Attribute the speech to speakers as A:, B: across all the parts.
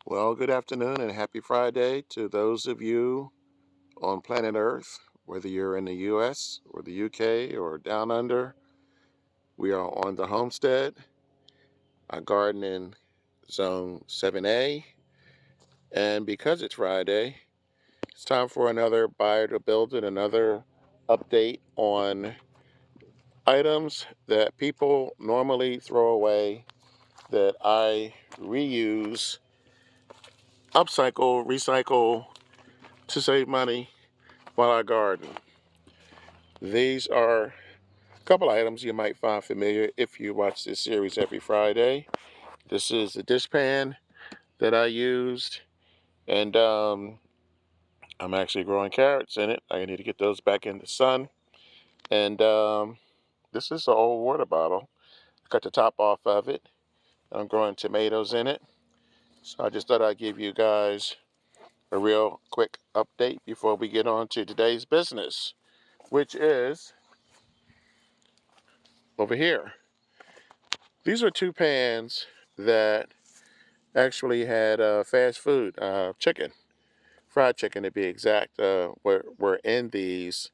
A: Well, good afternoon and happy Friday to those of you on planet Earth, whether you're in the US or the UK or down under. We are on the homestead. I garden in zone 7A. And because it's Friday, it's time for another Buyer to Build It, another update on items that people normally throw away that I reuse, upcycle, recycle to save money while I garden. These are a couple items you might find familiar if you watch this series every Friday. This is the dish pan that I used, and I'm actually growing carrots in it. I need to get those back in the sun. And this is an old water bottle. I cut the top off of it. I'm growing tomatoes in it. So I just thought I'd give you guys a real quick update before we get on to today's business, which is over here. These are two pans that actually had fast food, chicken, fried chicken to be exact, were in these.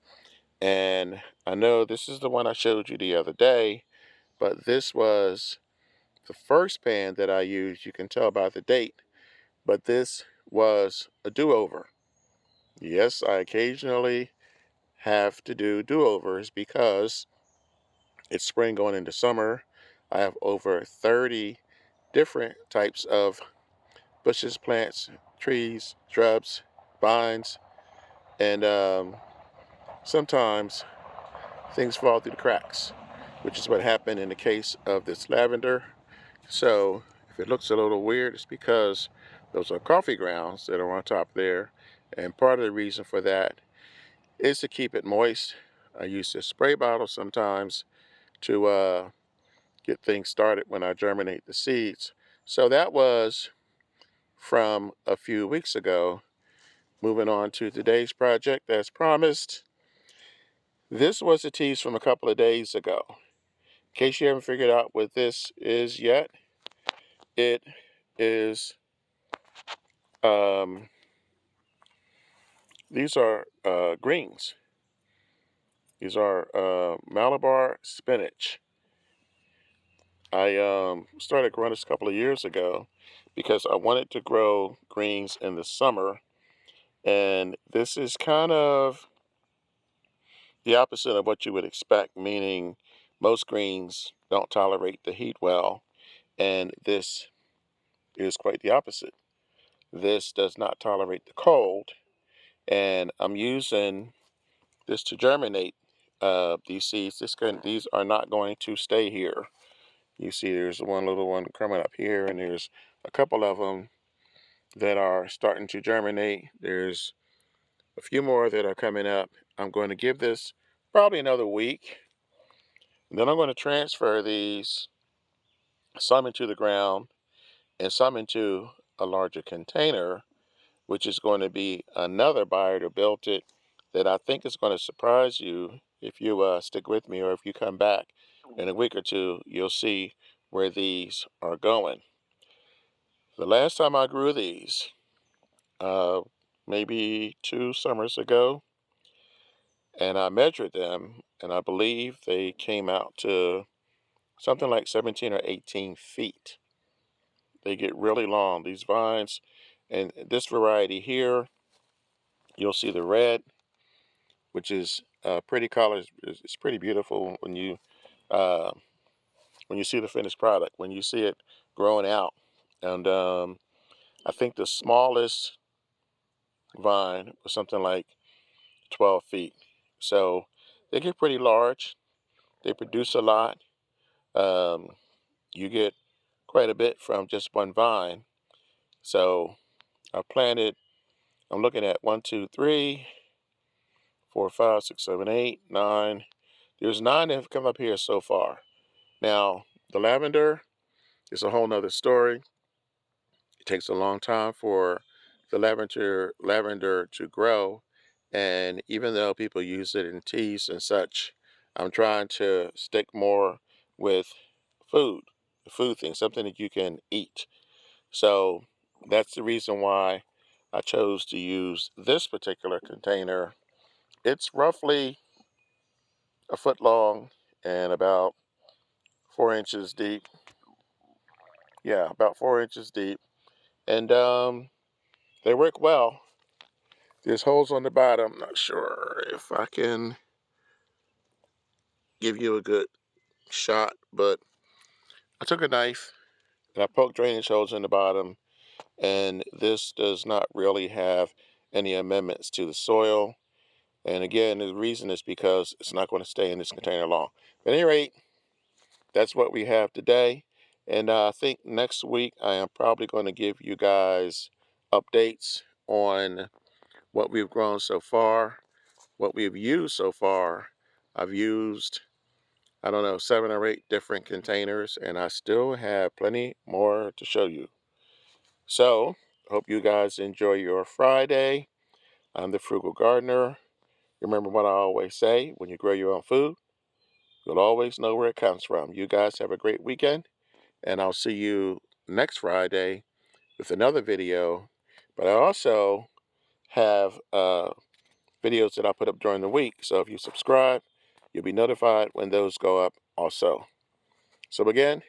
A: And I know this is the one I showed you the other day, but this was the first pan that I used. You can tell by the date, but this was a do-over. Yes, I occasionally have to do do-overs because it's spring going into summer. I have over 30 different types of bushes, plants, trees, shrubs, vines, and sometimes things fall through the cracks, which is what happened in the case of this lavender. So if it looks a little weird, it's because those are coffee grounds that are on top there, and part of the reason for that is to keep it moist. I use this spray bottle sometimes to get things started when I germinate the seeds. So that was from a few weeks ago. Moving on to today's project, as promised. This was a tease from a couple of days ago. In case you haven't figured out what this is yet, it is, um, these are greens. These are Malabar spinach. I started growing this a couple of years ago because I wanted to grow greens in the summer. And this is kind of the opposite of what you would expect, meaning most greens don't tolerate the heat well. And this is quite the opposite. This does not tolerate the cold, and I'm using this to germinate these seeds. These are not going to stay here. You see there's one little one coming up here, and there's a couple of them that are starting to germinate. There's a few more that are coming up. I'm going to give this probably another week. And then I'm going to transfer these, some into the ground and some into a larger container, which is going to be another Buyer to Build It that I think is going to surprise you if you stick with me, or if you come back in a week or two, you'll see where these are going. The last time I grew these, uh, maybe 2 summers ago, and I measured them, and I believe they came out to something like 17 or 18 feet. They get really long, these vines. And this variety here, you'll see the red, which is pretty color. It's pretty beautiful uh, when you see the finished product, when you see it growing out. And I think the smallest vine was something like 12 feet. So they get pretty large. They produce a lot. Um, you get quite a bit from just one vine. So I planted, I'm looking at 1, 2, 3, 4, 5, 6, 7, 8, 9. There's 9 that have come up here so far. Now, the lavender is a whole nother story. It takes a long time for the lavender to grow. And even though people use it in teas and such, I'm trying to stick more with food, the food thing, something that you can eat. So that's the reason why I chose to use this particular container. It's roughly a foot long and about 4 inches deep. Yeah, about 4 inches deep. And they work well. There's holes on the bottom. Not sure if I can give you a good shot, but I took a knife and I poked drainage holes in the bottom, and this does not really have any amendments to the soil. And again, the reason is because it's not going to stay in this container long. But at any rate, that's what we have today. And I think next week I am probably going to give you guys updates on what we've grown so far, what we've used so far. I've used, I don't know, 7 or 8 different containers, and I still have plenty more to show you. So, hope you guys enjoy your Friday. I'm the Frugal Gardener. Remember what I always say, when you grow your own food, you'll always know where it comes from. You guys have a great weekend, and I'll see you next Friday with another video. But I also have videos that I put up during the week. So if you subscribe, you'll be notified when those go up also. So again,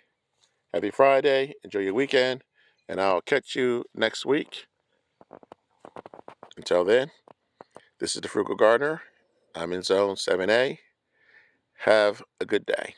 A: happy Friday, enjoy your weekend, and I'll catch you next week. Until then, this is the Frugal Gardener. I'm in Zone 7A. Have a good day.